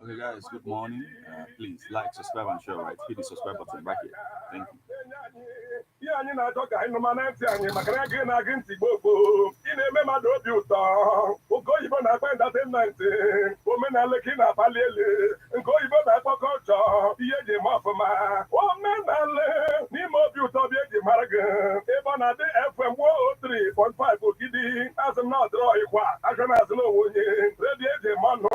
Okay, guys, good morning. Please like, subscribe, and share, right? Hit the subscribe button right here. Thank you. ihe anyị na-achọ ka anyị nụma na ntị anyị maka na gị na-agị ntị gboo ị na-eme mmadụ obi ụtọ nke oyibo na-akpọ entertainment omenala ka ị na-akpali elu nke oyibo na-akpọ kọlchọ ihe eji eme ọfụma omenala n'ime obi ụtọ bụ eji mara gị ebe ọ na-adị FM 103.5 Ogidi azụ m na ọdịrọ ịkwa achọ na azụ n'onwe onye redio eji eme ọnụ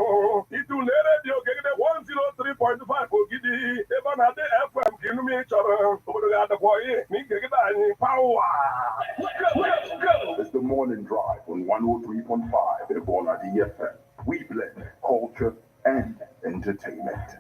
itule redio gegide 103.5 Ogidi ebe ọ na-adị FM ka inume ị chọrọ obodo ga-adịkwa oyi na igegide anyị pawa. It's the morning drive on 103.5 EBEONADI FM. We blend culture and entertainment.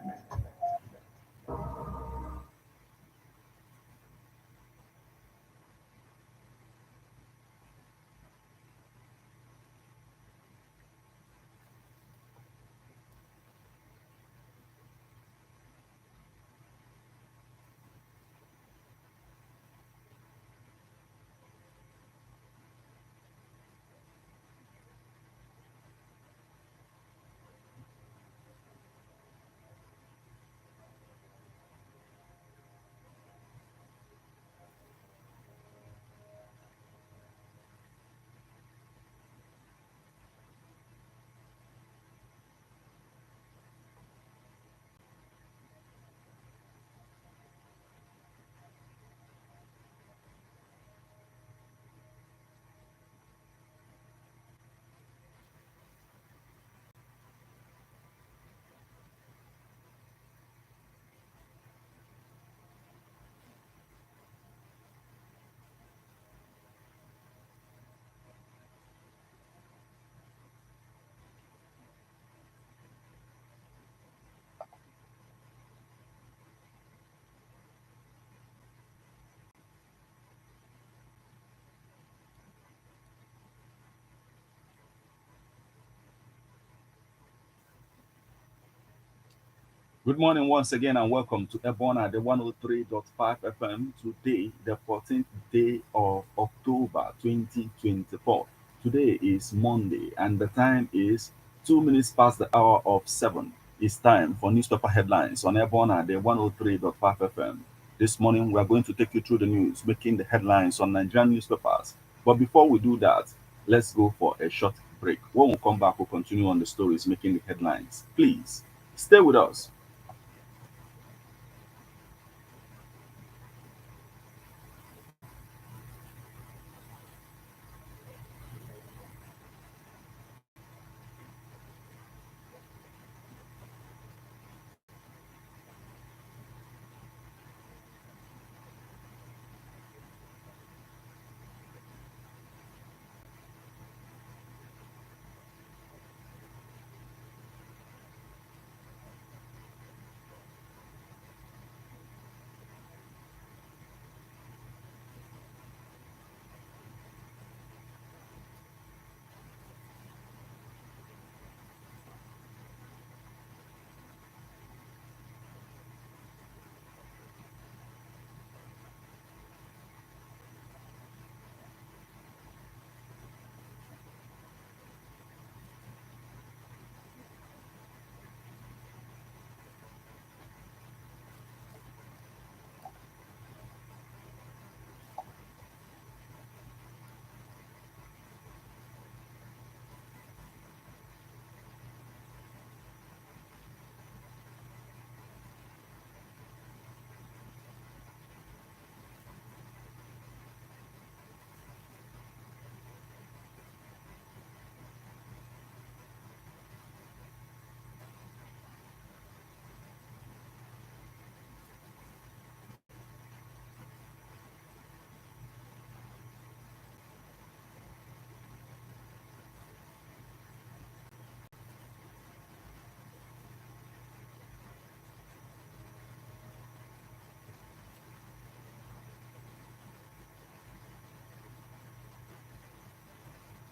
Good morning once again and welcome to EBEONADI 103.5 FM. Today, the 14th day of October 2024. Today is Monday and the time is 2 minutes past the hour of 7. It's time for newspaper headlines on EBEONADI 103.5 FM. This morning, we are going to take you through the news, making the headlines on Nigerian newspapers. But before we do that, let's go for a short break. When we come back, we'll continue on the stories making the headlines. Please, stay with us.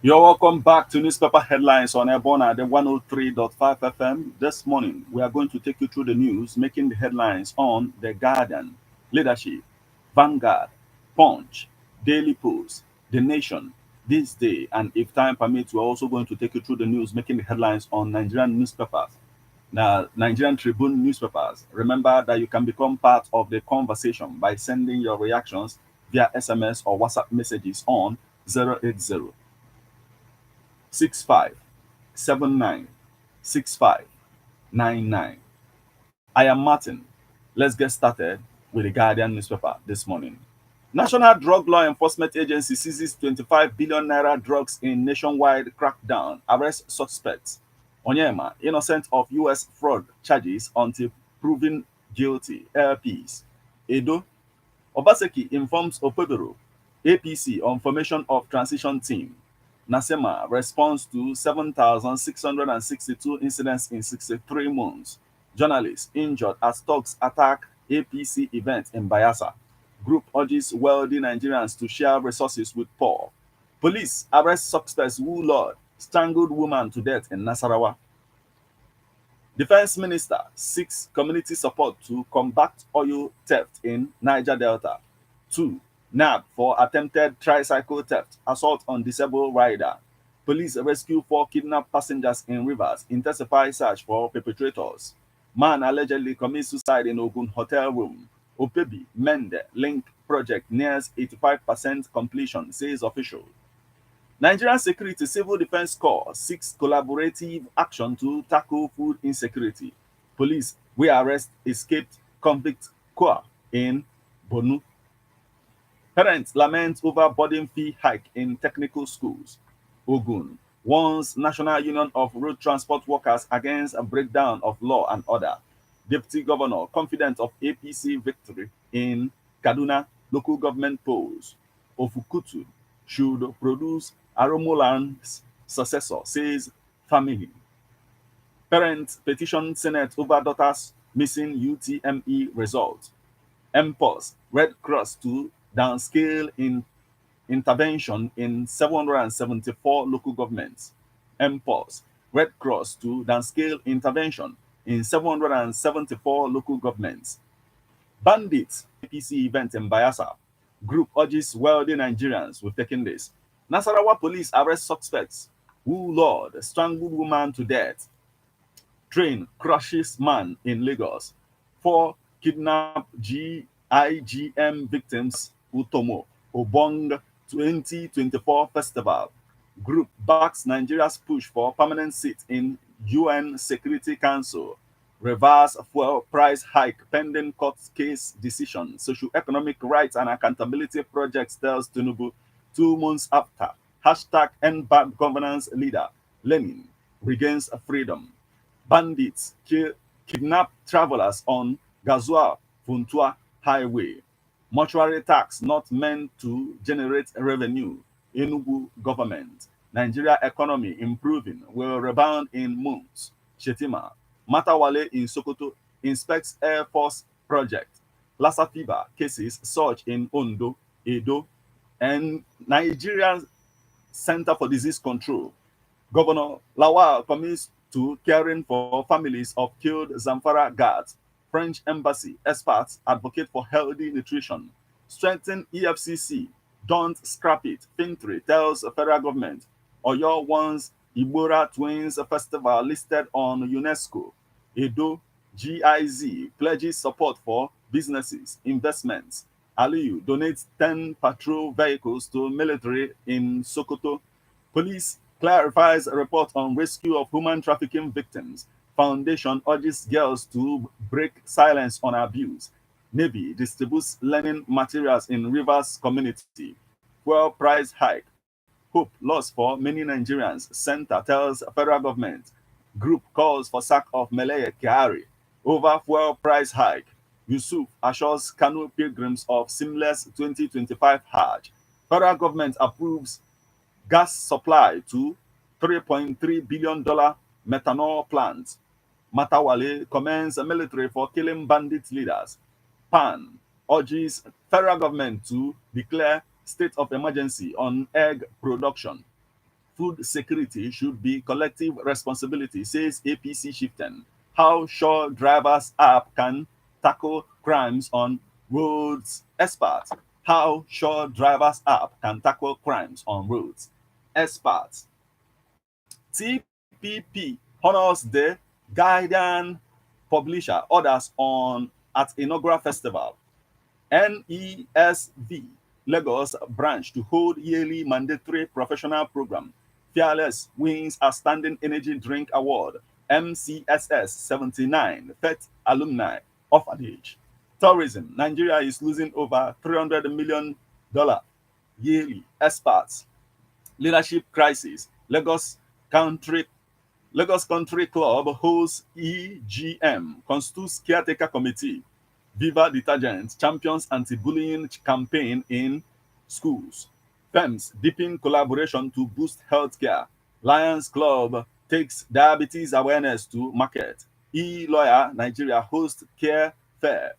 You're welcome back to newspaper headlines on EBEONADI 103.5 FM. This morning, we are going to take you through the news, making the headlines on The Guardian, Leadership, Vanguard, Punch, Daily Post, The Nation, This Day, and if time permits, we're also going to take you through the news, making the headlines on Nigerian newspapers. Now, Nigerian Tribune newspapers, remember that you can become part of the conversation by sending your reactions via SMS or WhatsApp messages on 080 6579 I am Martin. Let's get started with the Guardian newspaper this morning. National Drug Law Enforcement Agency seizes 25 billion naira drugs in nationwide crackdown, arrests suspects. Onyema, innocent of US fraud charges until proven guilty. LPs. Edo, Obaseki informs Opebero, APC on formation of transition team. Nasema responds to 7,662 incidents in 63 months. Journalists injured as thugs attack APC event in Bayelsa. Group urges wealthy Nigerians to share resources with poor. Police arrest suspects who lured strangled woman to death in Nasarawa. Defense Minister seeks community support to combat oil theft in Niger Delta. 2. Nab for attempted tricycle theft, assault on disabled rider. Police rescue 4 kidnapped passengers in rivers, intensify search for perpetrators. Man allegedly commits suicide in Ogun hotel room. Opebi Mende link project nears 85% completion, says official. Nigerian Security Civil Defense Corps seeks collaborative action to tackle food insecurity. Police will arrest escaped convict Kwa in Bonu. Parents lament over boarding fee hike in technical schools. Ogun warns National Union of Road Transport Workers against a breakdown of law and order. Deputy Governor confident of APC victory in Kaduna local government polls. Ofukutu should produce Aromolan's successor, says family. Parents petition Senate over daughter's missing UTME result. MPOS, Red Cross to downscale in intervention in 774 local governments. MPOS, Red Cross to downscale intervention in 774 local governments. Bandits, APC event in Bayelsa. Group urges wealthy Nigerians with taking this. Nasarawa police arrest suspects who lured strangled woman to death. Train crushes man in Lagos. 4 kidnapped GIGM victims Utomo Obong 2024 festival. Group backs Nigeria's push for permanent seat in UN Security Council. Reverse fuel price hike pending court case decision. Socioeconomic rights and accountability projects tells Tinubu 2 months after. Hashtag end bad governance leader. Lenin regains freedom. Bandits kidnap travelers on Gazua Funtua Highway. Mortuary tax not meant to generate revenue. Enugu government. Nigeria economy improving will rebound in months. Shetima. Matawale in Sokoto inspects Air Force project. Lassa fever cases surge in Ondo, Edo, and Nigerian Center for Disease Control. Governor Lawal commits to caring for families of killed Zamfara guards. French embassy experts advocate for healthy nutrition. Strengthen EFCC. Don't scrap it. Fintry tells federal government. Oyo wants Ibora Twins Festival listed on UNESCO. Edo GIZ pledges support for businesses, investments. Aliyu donates 10 patrol vehicles to military in Sokoto. Police clarifies a report on rescue of human trafficking victims. Foundation urges girls to break silence on abuse. Navy distributes learning materials in Rivers community. Fuel price hike. Hope lost for many Nigerians. Center tells federal government. Group calls for sack of Meleye Kyari. Over fuel price hike. Yusuf assures Kano pilgrims of seamless 2025 Hajj. Federal government approves gas supply to $3.3 billion methanol plant. Matawale commends military for killing bandit leaders. PAN urges federal government to declare state of emergency on egg production. Food security should be collective responsibility, says APC chieftain. How sure drivers app can tackle crimes on roads. Experts. How sure drivers app can tackle crimes on roads. Experts. TPP honors the Guardian publisher orders on at inaugural festival. NESV Lagos branch to hold yearly mandatory professional program. Fearless wins Outstanding Energy Drink Award. MCSS 79 FET alumni orphanage. Tourism. Nigeria is losing over $300 million yearly. Experts. Leadership crisis. Lagos Country Club hosts EGM, constitutes caretaker committee. Viva Detergent champions anti-bullying campaign in schools. FEMS deepen collaboration to boost healthcare. Lions Club takes diabetes awareness to market. E-Lawyer Nigeria hosts care fair.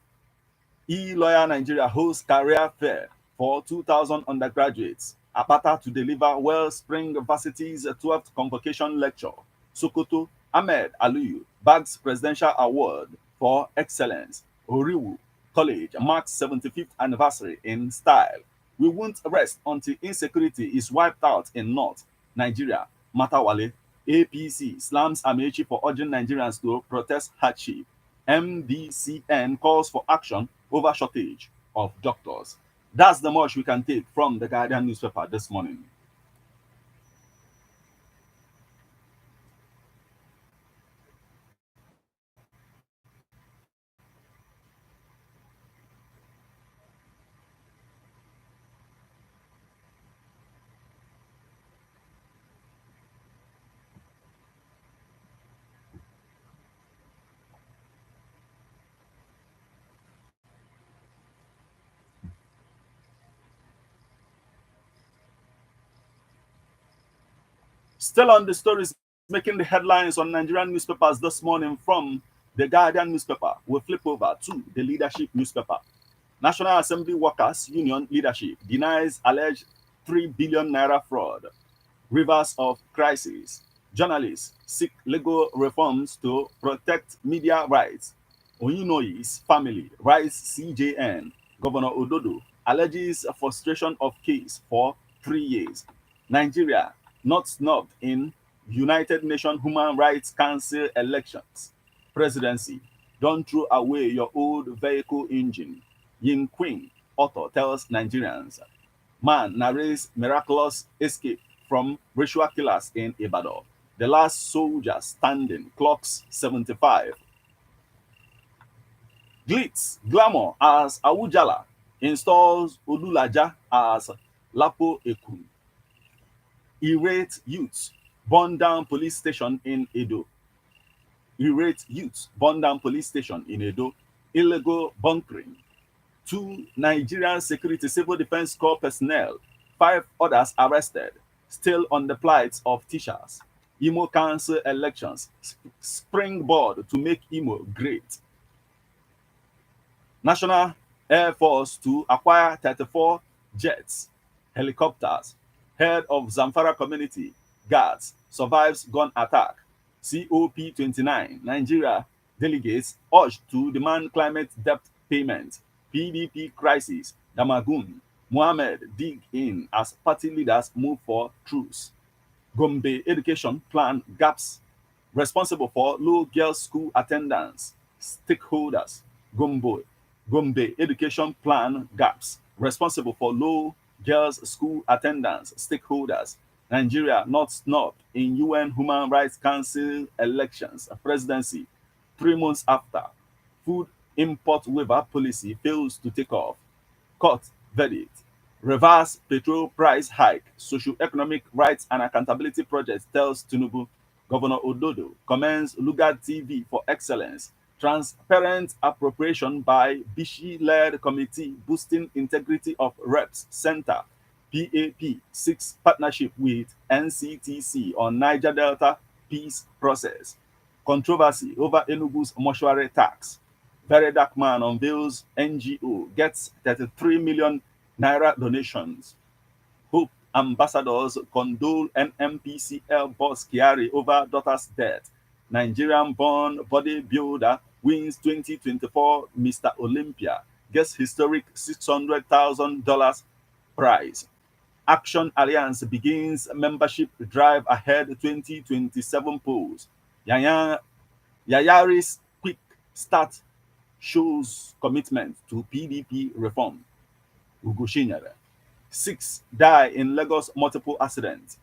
E-Lawyer Nigeria hosts career fair for 2,000 undergraduates. Apata to deliver Wellspring Varsity's 12th convocation lecture. Sokoto, Ahmed Aliyu bags presidential award for excellence. Oriwu College marks 75th anniversary in style. We won't rest until insecurity is wiped out in North Nigeria. Matawale, APC slams Amechi for urging Nigerians to protest hardship. MDCN calls for action over shortage of doctors. That's the much we can take from the Guardian newspaper this morning. Still on the stories making the headlines on Nigerian newspapers this morning from the Guardian newspaper, we flip over to the leadership newspaper. National Assembly Workers Union leadership denies alleged 3 billion naira fraud. Rivers of crisis. Journalists seek legal reforms to protect media rights. Oyinoyi's family writes CJN. Governor Ododo alleges frustration of case for 3 years. Nigeria not snubbed in United Nations Human Rights Council elections. Presidency, don't throw away your old vehicle engine. Yin Queen, author, tells Nigerians. Man narrates miraculous escape from ritual killers in Ibadan. The last soldier standing clocks 75. Glitz, glamour as Awujala installs Odulaja as Lapo Ekun. Irate youths burn down police station in Edo. Irate youths burn down police station in Edo. Illegal bunkering. 2 Nigerian security civil defense corps personnel, 5 others arrested, still on the plight of teachers. Imo Council elections, springboard to make Imo great. National Air Force to acquire 34 jets, helicopters. Head of Zamfara community, guards, survives gun attack. COP29, Nigeria delegates urged to demand climate debt payment. PDP crisis, Damagun, Mohammed dig in as party leaders move for truce. Gombe education plan gaps, responsible for low girls school attendance. Stakeholders, Gombe education plan gaps, responsible for low girls school attendance. Stakeholders, Nigeria not snubbed in UN Human Rights Council elections. Presidency, 3 months after. Food import waiver policy fails to take off. Court verdict. Reverse petrol price hike. Socio-economic rights and accountability project tells Tinubu. Governor Ododo commends Lugard TV for excellence. Transparent appropriation by Bishi-led committee boosting integrity of reps center. PAP seeks partnership with NCTC on Niger Delta peace process. Controversy over Enugu's mortuary tax. Very dark man unveils NGO gets 33 million naira donations. Hope ambassadors condole NMPCL boss Kiari over daughter's death. Nigerian-born bodybuilder wins 2024 Mr. Olympia, gets historic $600,000 prize. Action Alliance begins membership drive ahead 2027 polls. Yayari's quick start shows commitment to PDP reform. Ugoshinyere. 6 die in Lagos multiple accidents.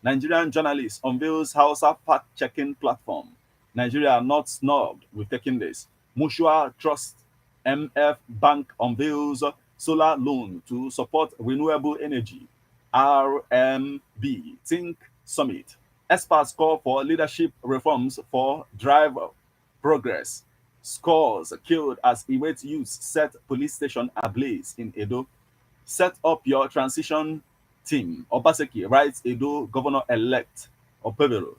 Nigerian journalist unveils Hausa fact-checking platform. Nigeria not snubbed with taking this. Mutual Trust MF Bank unveils solar loan to support renewable energy. RMB Think Summit. Experts call for leadership reforms for drive progress. Scores killed as Iwet youth set police station ablaze in Edo. Set up your transition team. Obaseki writes Edo governor-elect Opevero.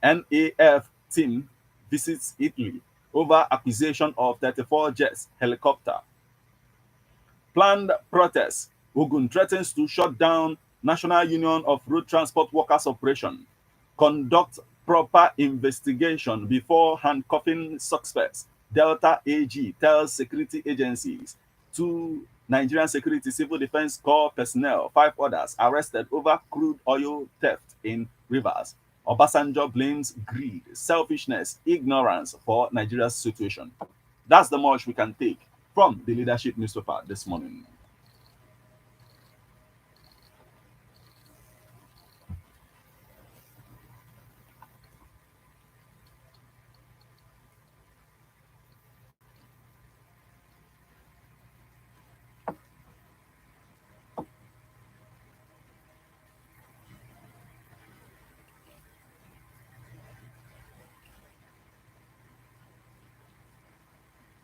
NAF team visits Italy over acquisition of 34 jets helicopter. Planned protest. Ogun threatens to shut down National Union of Road Transport Workers Operation. Conduct proper investigation before handcuffing suspects. Delta AG tells security agencies. 2 Nigerian Security Civil Defense Corps personnel, 5 others arrested over crude oil theft in rivers. Obasanjo blames greed, selfishness, ignorance for Nigeria's situation. That's the much we can take from the leadership newspaper this morning.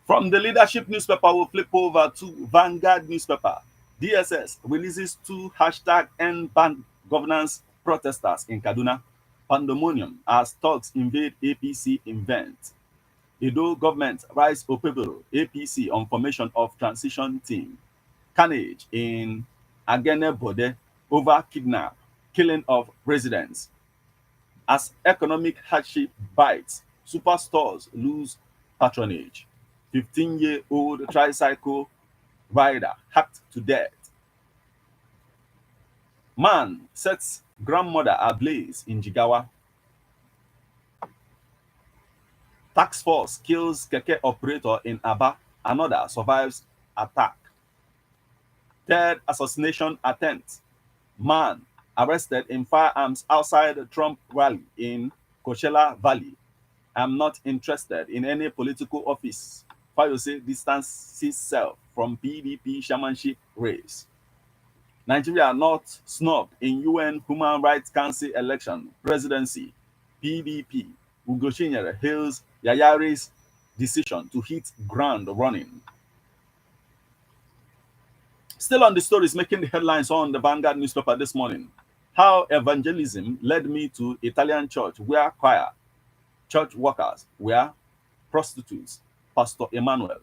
From the leadership newspaper, we'll flip over to Vanguard newspaper. DSS releases 2 #End Bank Governance protesters in Kaduna. Pandemonium as thugs invade APC event. Edo government rise Opeboro APC on formation of transition team. Carnage in Agenebode over kidnap, killing of residents. As economic hardship bites, superstores lose patronage. 15-year-old tricycle rider hacked to death. Man sets grandmother ablaze in Jigawa. Task force kills keke operator in Aba. Another survives attack. 3rd assassination attempt. Man arrested in firearms outside Trump rally in Coachella Valley. I'm not interested in any political office. Fayose distances self from PDP chairmanship race. Nigeria not snubbed in UN Human Rights Council election presidency. PDP. Ugoshinyere hails Yayari's decision to hit ground running. Still on the stories making the headlines on the Vanguard newspaper this morning. How evangelism led me to Italian church where choir, church workers were prostitutes. Pastor Emmanuel.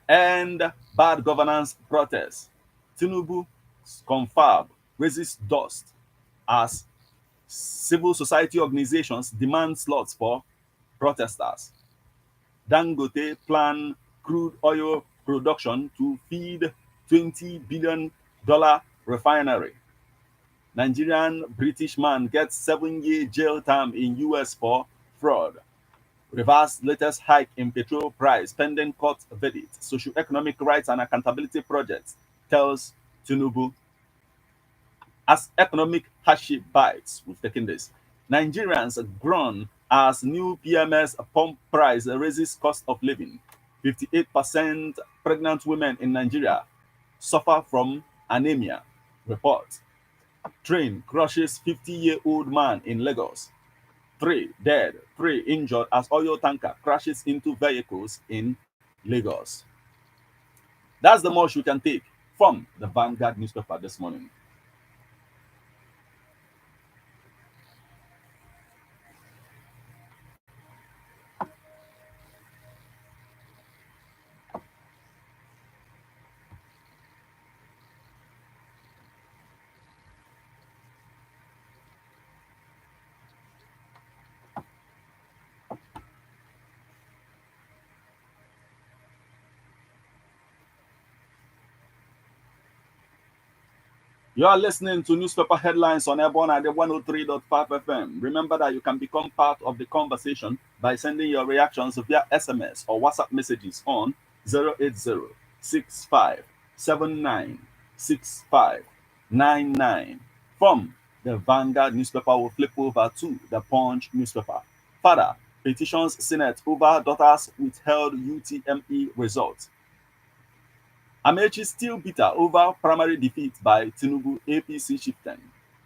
And bad governance protests. Tinubu confab raises dust as civil society organizations demand slots for protesters. Dangote plan crude oil production to feed $20 billion refinery. Nigerian British man gets 7-year jail term in US for fraud. Reverse latest hike in petrol price pending court verdict. Socio-economic rights and accountability project tells Tinubu. As economic hardship bites, we've taken this. Nigerians groan as new PMS pump price raises cost of living. 58% pregnant women in Nigeria suffer from anemia. Report. Train crushes 50-year-old man in Lagos. 3 dead, 3 injured as oil tanker crashes into vehicles in Lagos. That's the most we can take from the Vanguard newspaper this morning. You are listening to newspaper headlines on EBEONADI 103.5 FM. Remember that you can become part of the conversation by sending your reactions via SMS or WhatsApp messages on 080-6579-6599. From the Vanguard newspaper, will flip over to the Punch newspaper. Father petitions Senate over daughters withheld UTME results. Amechi still bitter over primary defeat by Tinubu APC chieftain.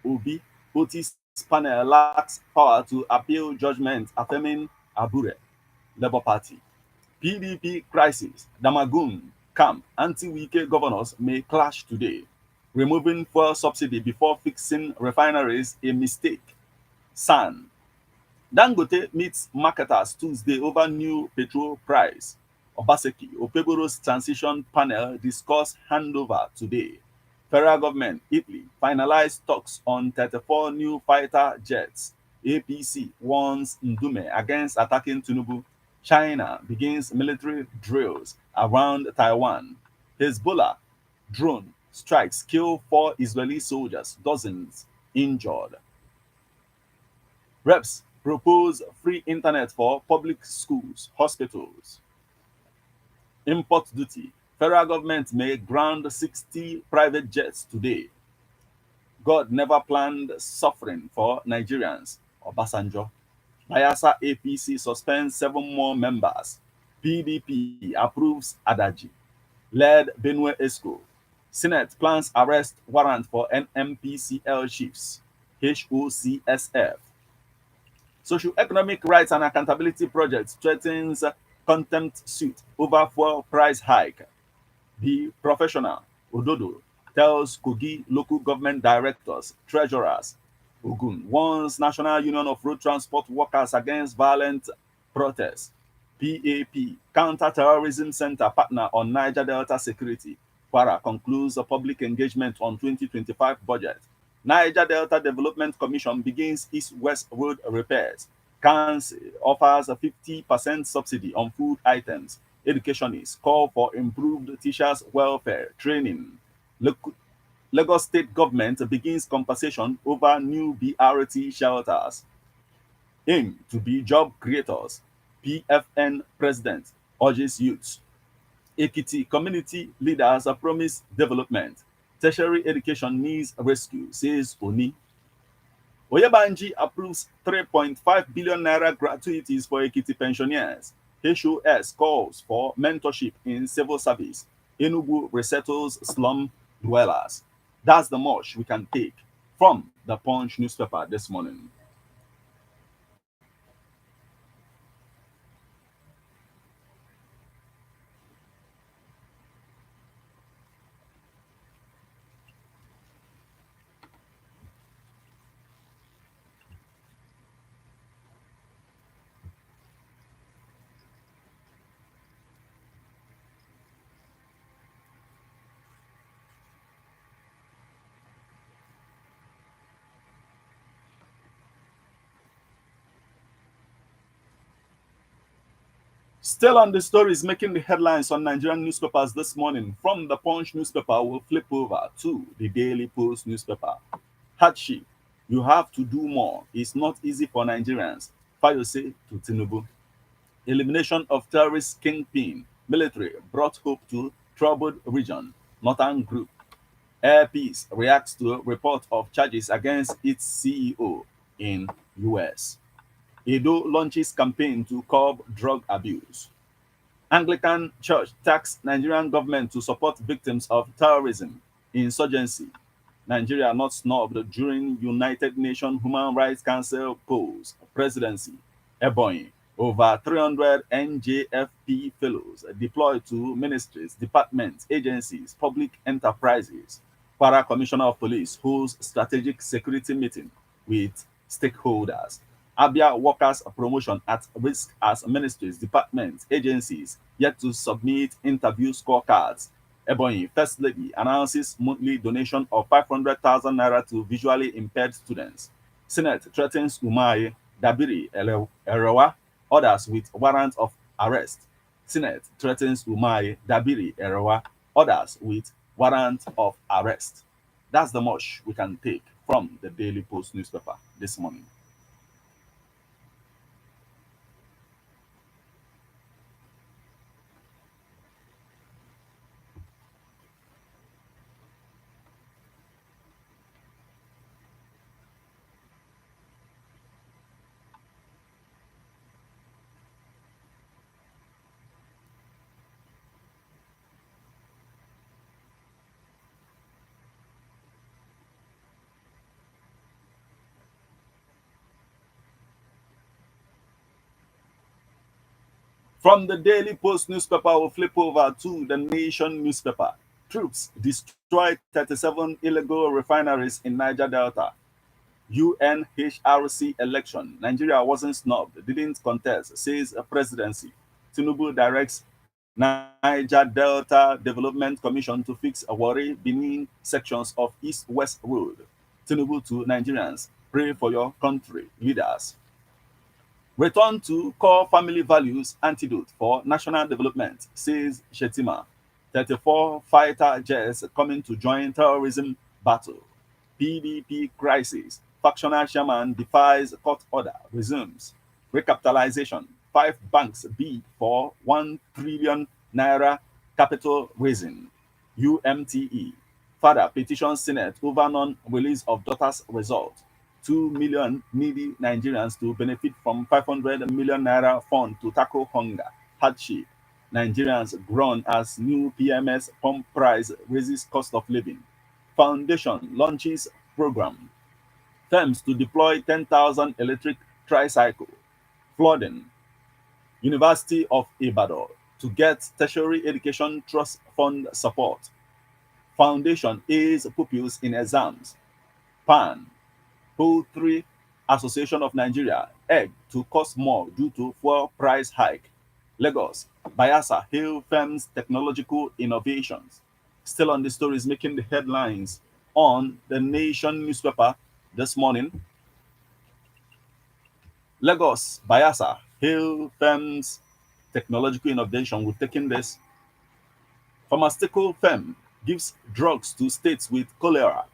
Obi, Otis panel lacks power to appeal judgment affirming Abure, Labour Party. PDP crisis, Damagun camp, anti-Wike governors may clash today. Removing fuel subsidy before fixing refineries a mistake. SAN. Dangote meets marketers Tuesday over new petrol price. Obaseki, Opeboro's transition panel discuss handover today. Federal government, Italy, finalized talks on 34 new fighter jets. APC warns Ndume against attacking Tinubu. China begins military drills around Taiwan. Hezbollah drone strikes kill 4 Israeli soldiers, dozens injured. Reps propose free internet for public schools, hospitals. Import duty. Federal government may ground 60 private jets today. God never planned suffering for Nigerians. Obasanjo. Bayelsa APC suspends 7 more members. PDP approves Adaji. Led Benue Esco. Senate plans arrest warrant for NMPCL chiefs. HOCSF. Socio-Economic Rights and Accountability Project threatens contempt suit over fuel price hike. The professional, Ododo, tells Kogi local government directors, treasurers. Ogun warns National Union of Road Transport Workers against violent protests. PAP, Counter-Terrorism Center partner on Niger Delta security. Kwara concludes a public engagement on 2025 budget. Niger Delta Development Commission begins East-West Road repairs. Council offers a 50% subsidy on food items. Educationists call for improved teachers' welfare training. Lagos State government begins compensation over new BRT shelters. Aim to be job creators. PFN president urges youths. Ekiti community leaders promise development. Tertiary education needs rescue, says Oni. Oyebanji approves 3.5 billion naira gratuities for Ekiti pensioners. HOS calls for mentorship in civil service. Enugu resettles slum dwellers. That's the much we can take from the Punch newspaper this morning. Still on the stories making the headlines on Nigerian newspapers this morning, from the Punch newspaper, we'll flip over to the Daily Post newspaper. Hardship. You have to do more. It's not easy for Nigerians. Fayose to Tinubu. Elimination of terrorist kingpin. Military brought hope to troubled region. Northern Group. Air Peace reacts to a report of charges against its CEO in US. Edo launches campaign to curb drug abuse. Anglican Church tasked Nigerian government to support victims of terrorism, insurgency. Nigeria not snubbed during United Nations Human Rights Council polls. Presidency. Ebonyi. Over 300 NJFP fellows deployed to ministries, departments, agencies, public enterprises. Kwara Commissioner of Police holds strategic security meeting with stakeholders. Abia workers promotion at risk as ministries, departments, agencies yet to submit interview scorecards. Ebonyi First Lady announces monthly donation of 500,000 naira to visually impaired students. Senate threatens Umahi, Dabiri, Erewa, others with warrant of arrest. Senate threatens Umahi, Dabiri, Erewa, others with warrant of arrest. That's the much we can take from the Daily Post newspaper this morning. From the Daily Post newspaper, we'll flip over to the Nation newspaper. Troops destroy 37 illegal refineries in Niger Delta. UNHRC election. Nigeria wasn't snubbed, didn't contest, says a presidency. Tinubu directs Niger Delta Development Commission to fix a worry Benin sections of East-West Road. Tinubu to Nigerians, pray for your country, leaders. Return to core family values antidote for national development, says Shetima. 34 fighter jets coming to join terrorism battle. PDP crisis. Factional chairman defies court order, resumes. Recapitalization. 5 banks bid for 1 trillion naira capital raising. UMTE. Father petitions Senate over non-release of daughter's result. 2 million needy Nigerians to benefit from 500 million naira fund to tackle hunger, hardship. Nigerians groan as new PMS pump price raises cost of living. Foundation launches program. Firms to deploy 10,000 electric tricycle. Flooding. University of Ibadan to get tertiary education trust fund support. Foundation aids pupils in exams. PAN. Poultry Association of Nigeria, egg to cost more due to fuel price hike. Lagos, Bayelsa hail firms technological innovations. Still on the stories making the headlines on the Nation newspaper this morning. Lagos, Bayelsa hail firms technological innovation. We've taken this. Pharmaceutical firm gives drugs to states with cholera,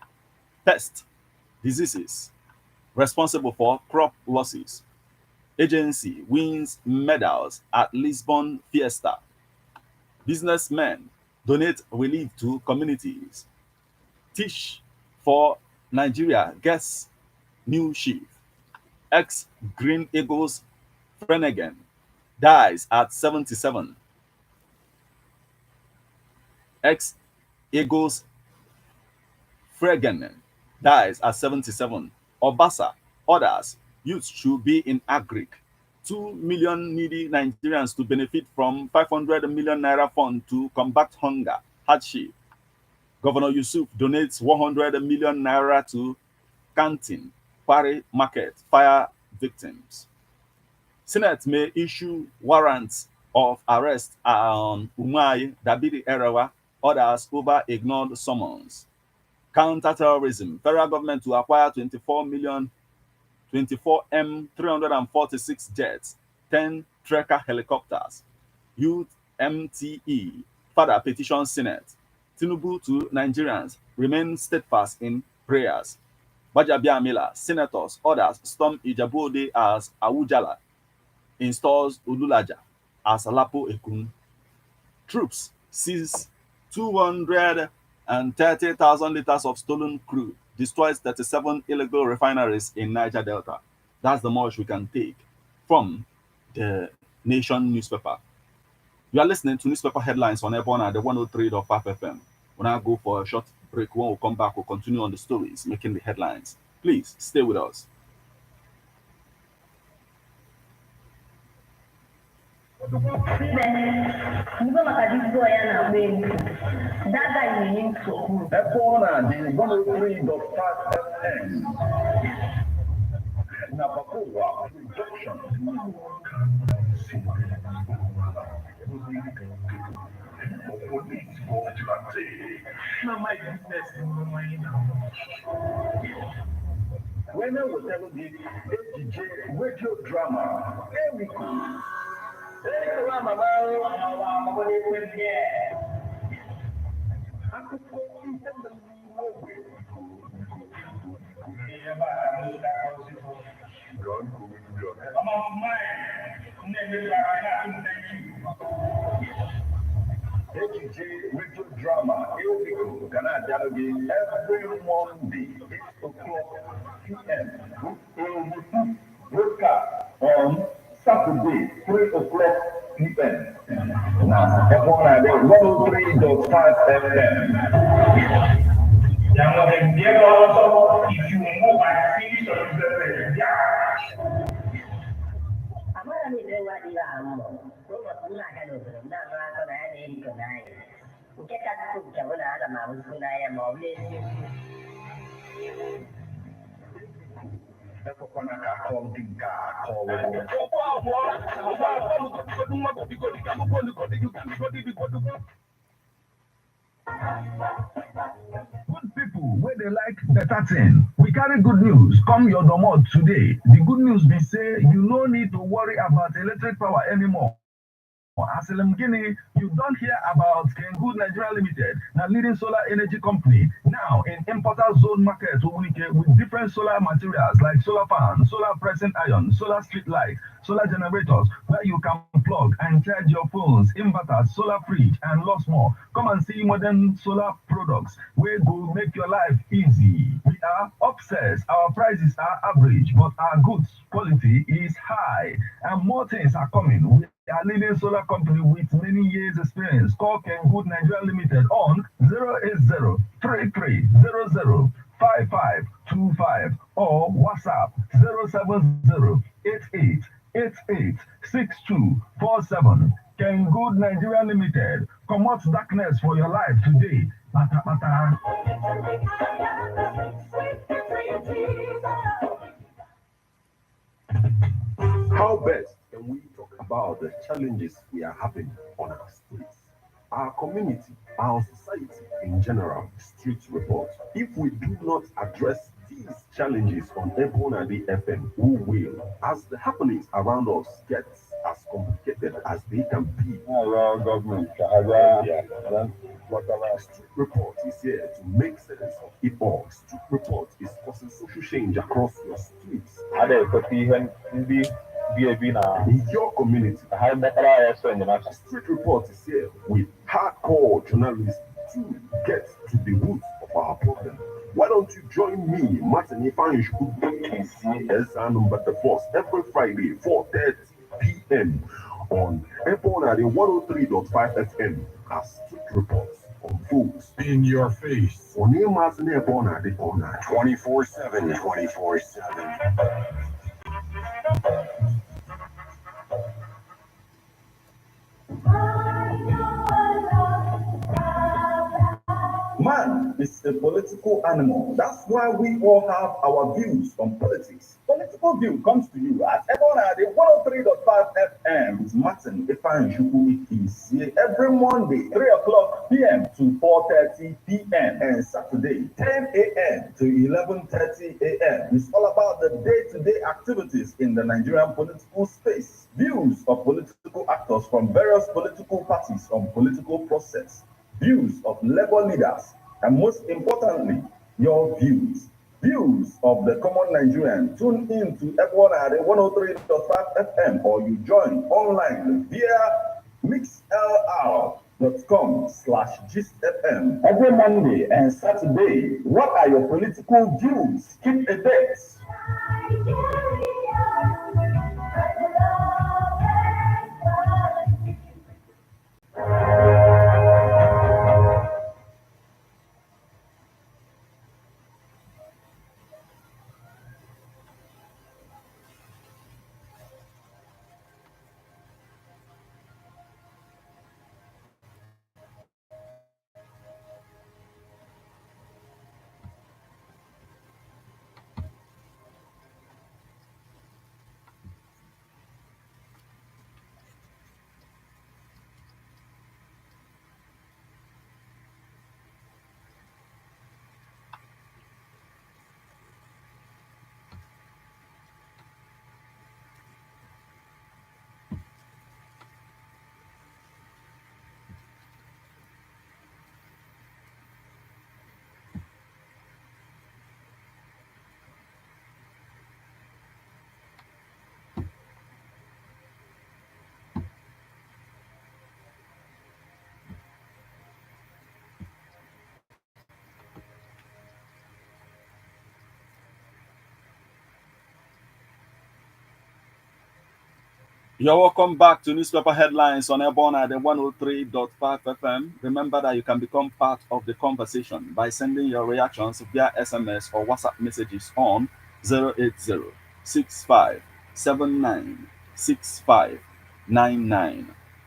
pest, diseases responsible for crop losses. Agency wins medals at Lisbon Fiesta. Businessmen donate relief to communities. Tish for Nigeria gets new chief. Ex Green Eagles Flanagan dies at 77. Ex Eagles Fregan dies at 77. Obasa orders youth should be in agric. 2 million needy Nigerians to benefit from 500 million naira fund to combat hunger, hardship. Governor Yusuf donates 100 million naira to Canteen, Quarry Market, fire victims. Senate may issue warrants of arrest on Umai Dabiri Erawa, orders over ignored summons. Counter-terrorism, federal government to acquire 24 M346 jets, 10 Trekker helicopters. Youth MTE, further petition Senate. Tinubu to Nigerians, remain steadfast in prayers. Bajabiamila, senators, orders storm Ijabode as Awujala, installs Ululaja as Lapo Ekun. Troops seize 230,000 liters of stolen crude, destroys 37 illegal refineries in Niger Delta. That's the much we can take from the Nation newspaper. You are listening to newspaper headlines on Ebona, the 103.5 FM. When I go for a short break, when we come back, we'll continue on the stories making the headlines. Please stay with us. EBEONADI 103.5 FM. Nabakoa production. When I was telling the Ekezie radio drama, Eriko. Akụkọ ihe mere n'ime ogbe Ekezie radio drama Eobigo Ghana Dialogue every Monday 8 o'clock p.m. with a repeat broadcast on Saturday 3 o'clock p.m. Now, EBEONADI 103.5 FM. If you move and finish your yeah. Amara mi lewa di la amo. Roma kuna kano kuna na ma kana ya ne ko na yi. Nke ka ku ka wala ala ma mu kuna ya ma wle. Ekokwana ka call dị nke a call good people where they like better thing. We carry good news. Come your domot today. The good news be say you no need to worry about electric power anymore. As Guinea, you don't hear about Kengood Nigeria Limited, the leading solar energy company, now in importer zone market with different solar materials like solar fan, solar pressing iron, solar street light, solar generators, where you can plug and charge your phones, inverters, solar fridge, and lots more. Come and see modern solar products where go make your life easy. We are obsessed. Our prices are average, but our goods quality is high, and more things are coming. We are leading solar company with many years experience. Call Kengood Nigeria Limited on 080-3300-5525 or WhatsApp 070-8888-6247. Kengood Nigeria Limited. Come out darkness for your life today. Bata bata. How best can we talk about the challenges we are having on our streets, our community, our society in general? Street report. If we do not address these challenges on EBEONADI FM, who will? As the happenings around us get as complicated as they can be. Government. Street report is here to make sense of it all. Street report is causing social change across your streets. In your community, Street Report is here with hardcore journalists to get to the root of our problem. Why don't you join me, Martin IFEANYICHUKWU, EZEANUMBA the Force, every Friday, 4:30 p.m. on EBEONADI 103.5 FM as Street Reports unfolds in your face. On your Martin EBEONADI 24/7, 24/7. Man is a political animal. That's why we all have our views on politics. Political View comes to you at EBEONADI 103.5 FM with Martin IFEANYICHUKWU is here every Monday, 3 o'clock p.m. to 4:30 p.m. and Saturday, 10 a.m. to 11:30 a.m. It's all about the day-to-day activities in the Nigerian political space. Views of political actors from various political parties on political process. Views of labor leaders, and most importantly, your views. Views of the common Nigerian. Tune in to EBEONADI 103.5 FM or you join online via mixlr.com/gistfm every Monday and Saturday. What are your political views? Keep it there. You're welcome back to Newspaper Headlines on EBEONADI 103.5 FM. Remember that you can become part of the conversation by sending your reactions via SMS or WhatsApp messages on 080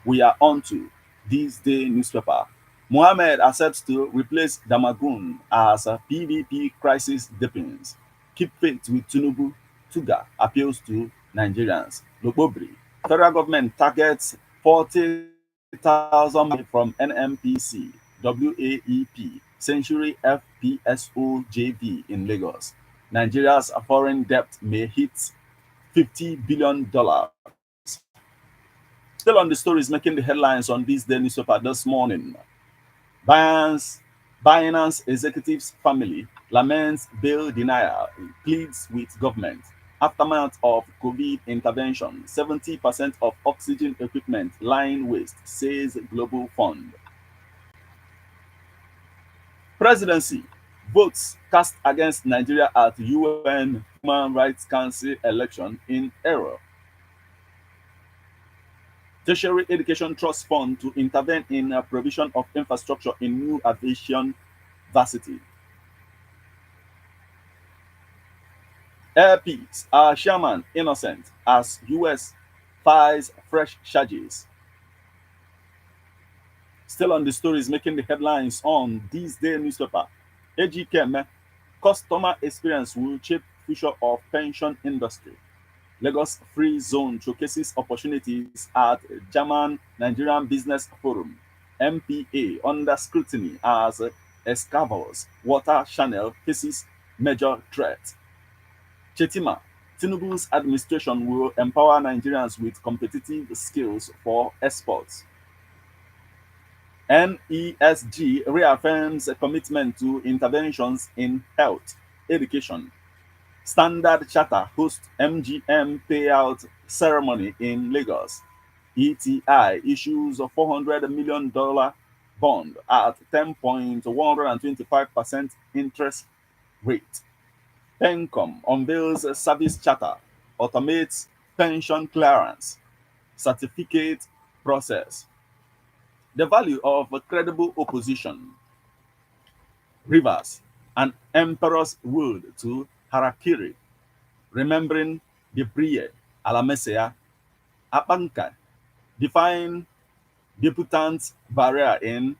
We are on to this day newspaper. Mohammed accepts to replace Damagun as a PDP crisis deepens. Keep faith with Tinubu. Tuga appeals to Nigerians. Lobobri. Federal government targets 40,000 from NMPC, WAEP, Century FPSO JV in Lagos. Nigeria's foreign debt may hit $50 billion. Still on the stories making the headlines on this day newspaper this morning. Binance executive's family laments bail denial, pleads with government. Aftermath of COVID intervention, 70% of oxygen equipment lying waste, says Global Fund. Presidency votes cast against Nigeria at UN Human Rights Council election in error. Tertiary Education Trust Fund to intervene in provision of infrastructure in new aviation varsity. Air Peace, our chairman innocent as US files fresh charges. Still on the stories making the headlines on this day newspaper. AGKM, customer experience will shape future of pension industry. Lagos Free Zone showcases opportunities at German Nigerian Business Forum. MPA under scrutiny as Escavos water channel faces major threat. Chetima, Tinubu's administration will empower Nigerians with competitive skills for exports. NESG reaffirms a commitment to interventions in health, education. Standard Charter hosts MGM payout ceremony in Lagos. ETI issues a $400 million bond at 10.125% interest rate. PENCOM unveils a service charter, automates pension clearance, certificate process. The value of a credible opposition. Rivers, an emperor's road to Harakiri, remembering the Brie, Alamesea, Apanka, define debutant barrier in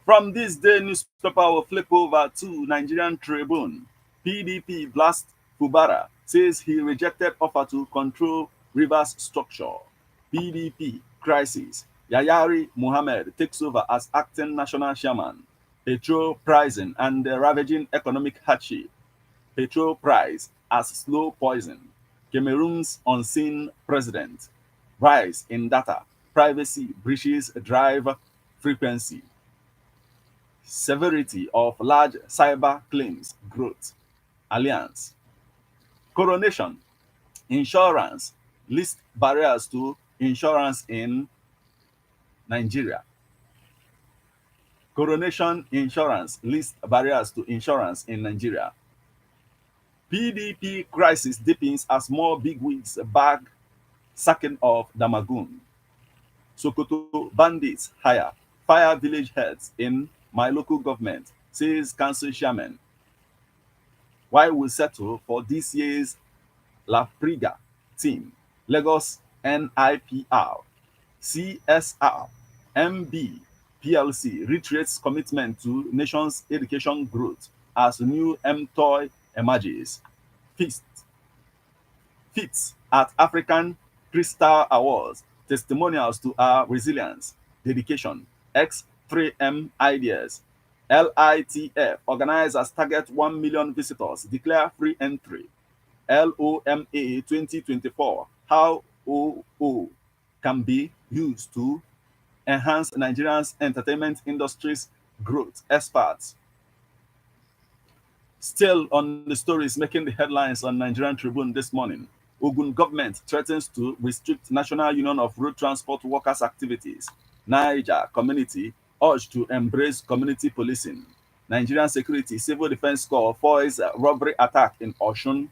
From this day newspaper will flip over to Nigerian Tribune. PDP blast Fubara, says he rejected offer to control Rivers structure. PDP crisis. Yayari Mohammed takes over as acting national chairman. Petrol pricing and the ravaging economic hardship. Petrol price as slow poison. Cameroon's unseen president. Rise in data. Privacy breaches drive frequency. Severity of large cyber claims growth. Alliance. Coronation. Insurance. List barriers to insurance in Nigeria. Coronation Insurance list barriers to insurance in Nigeria. PDP crisis deepens as more bigwigs bag sacking of Damagun. Sokoto bandits hire fire village heads in my local government, says council chairman. Why we settle for this year's La Priga team, Lagos NIPR, CSR, MB, PLC reiterates commitment to nation's education growth as new MTOY emerges. Feats at African Crystal Awards, testimonials to our resilience, dedication, X3M ideas. LITF organizers target 1 million visitors, declare free entry. LOMA 2024, how OO can be used to enhance Nigeria's entertainment industry's growth. Experts. Still on the stories making the headlines on Nigerian Tribune this morning. Ogun government threatens to restrict National Union of Road Transport Workers activities. Niger community urged to embrace community policing. Nigerian Security Civil Defense Corps foils robbery attack in Oshun.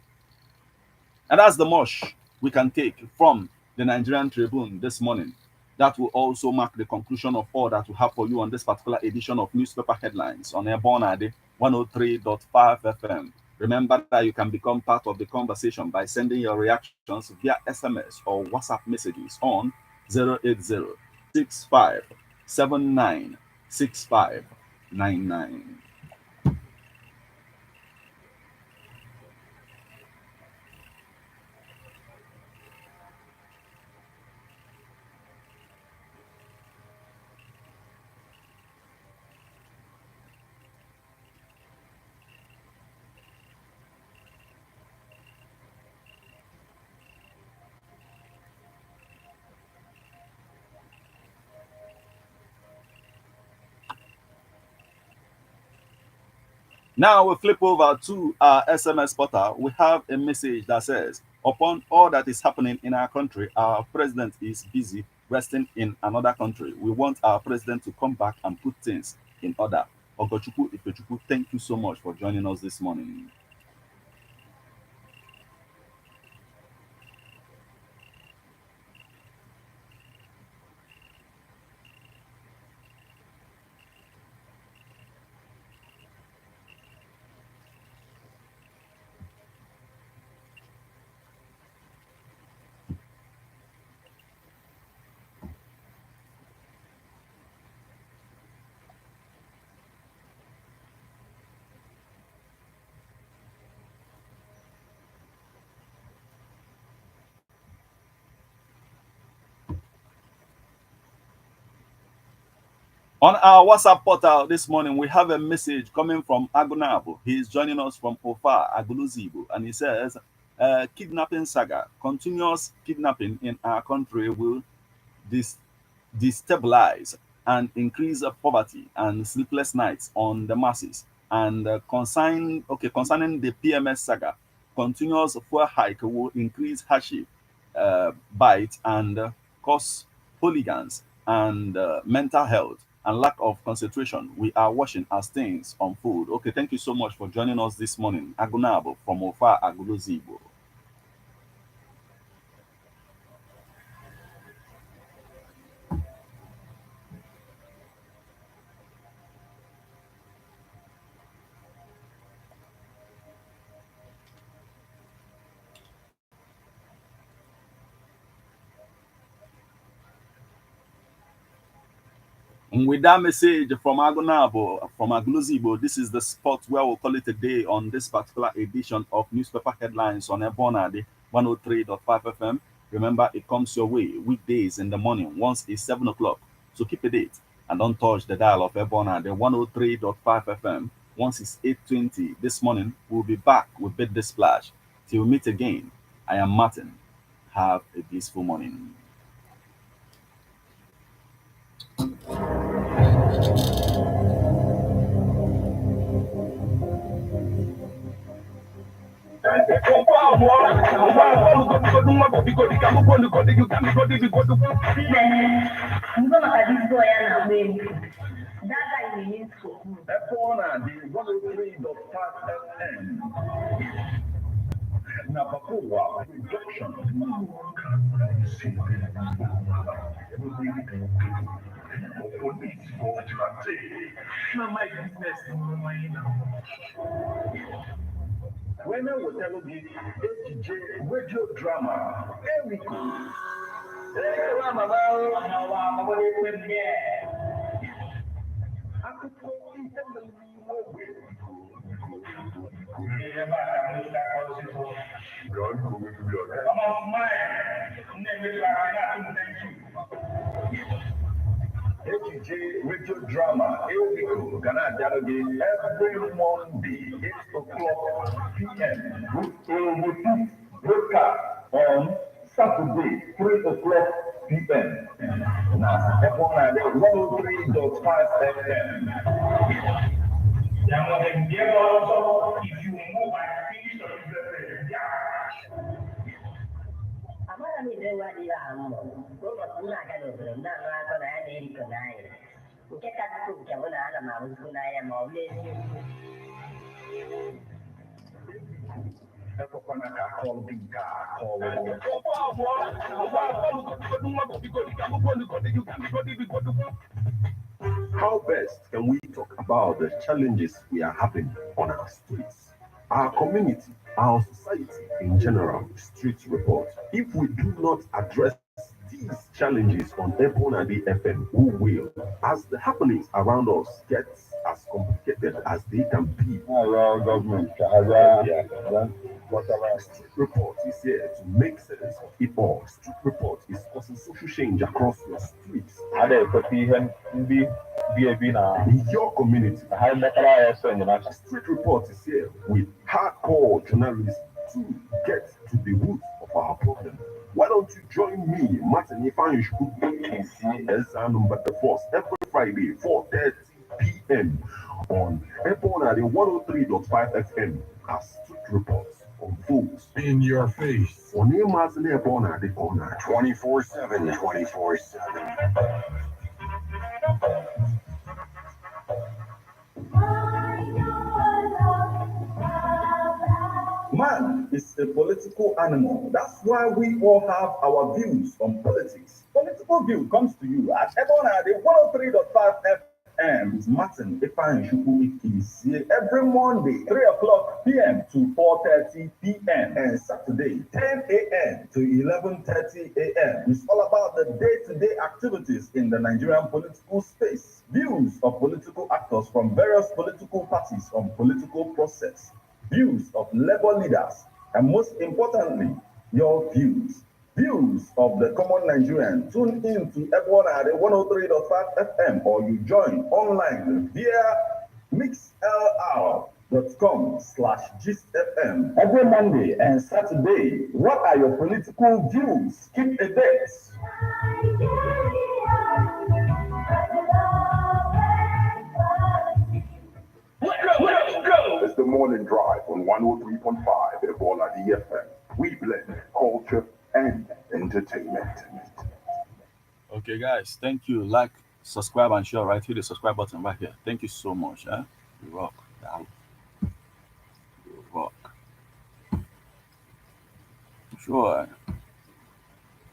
And that's the much we can take from the Nigerian Tribune this morning. That will also mark the conclusion of all that we have for you on this particular edition of Newspaper Headlines on EBEONADI 103.5 FM. Remember that you can become part of the conversation by sending your reactions via SMS or WhatsApp messages on 080-6579-6599. Now we flip over to our SMS portal. We have a message that says, upon all that is happening in our country, our president is busy resting in another country. We want our president to come back and put things in order. Ogochukwu Ifechukwu, thank you so much for joining us this morning. On our WhatsApp portal this morning, we have a message coming from Agunabu. He is joining us from Ofa, Aguluzibu, and he says, kidnapping saga, continuous kidnapping in our country will destabilize and increase poverty and sleepless nights on the masses. And concerning the PMS saga, continuous fuel hike will increase hardship, bite, and cause hooligans and mental health and lack of concentration. We are watching as things unfold. Okay, thank you so much for joining us this morning. Agunabo from Ofa Agulozibo. And with that message from Agunabo, from Aguluzibo, this is the spot where we'll call it a day on this particular edition of Newspaper Headlines on EBEONADI 103.5 FM. Remember, it comes your way weekdays in the morning. Once it's 7 o'clock. So keep a date and don't touch the dial of EBEONADI 103.5 FM. Once it's 8:20 this morning, we'll be back with Bid the Splash. Till we meet again, I am Martin. Have a blissful morning. EBEONADI 103.5 FM. Napakoa production. Police for today. My business. When I was telling you, Ekezie radio drama, Eriko. Ekezie radio drama, Eriko, Ghana Dialogue every Monday, 8 o'clock p.m. With broadcast on Saturday, 3 o'clock p.m. Now, EBEONADI 103.5 FM. If you move and finish the Amara mi dewa di la amo. Como una cara de prenda, no hago nada de rico nadie. nke kasị nke mụ na ana m ahụzikwu n'anya ma ọ bụ n'eziokwu. How best can we talk about the challenges we are having on our streets, our community, our society in general? Street report. If we do not address these challenges on EBEONADI FM, who will, as the happenings around us get as complicated as they can be. Government. Street report is here to make sense of it all. Street report is causing social change across your streets. In your community. Street report is here with hardcore journalists to get to the root of our problem. Why don't you join me, Martin IFEANYICHUKWU, EZEANUMBA the Force, every Friday, 4:30 p.m. on EBEONADI 103.5 FM as Street Reports unfolds In your face. on EBEONADI Corner 24/7. 24/7. Man is a political animal. That's why we all have our views on politics. Political View comes to you at EBEONADI 103.5 FM with Martin IFEANYICHUKWU Ekezie every Monday, 3 o'clock p.m. to 4:30 p.m. and Saturday, 10 a.m. to 11:30 a.m. It's all about the day-to-day activities in the Nigerian political space. Views of political actors from various political parties on political process. Views of labor leaders, and most importantly, your views. Views of the common Nigerian. Tune in to EBEONADI 103.5 FM or you join online via mixlr.com/gistfm every Monday and Saturday. What are your political views? Keep a date. It's the morning drive on 103.5 EBEONADI FM. We blend culture and entertainment. Okay, guys, thank you. Like, subscribe, and share. Right, hit the subscribe button right here. Thank you so much. You rock. You rock. Sure.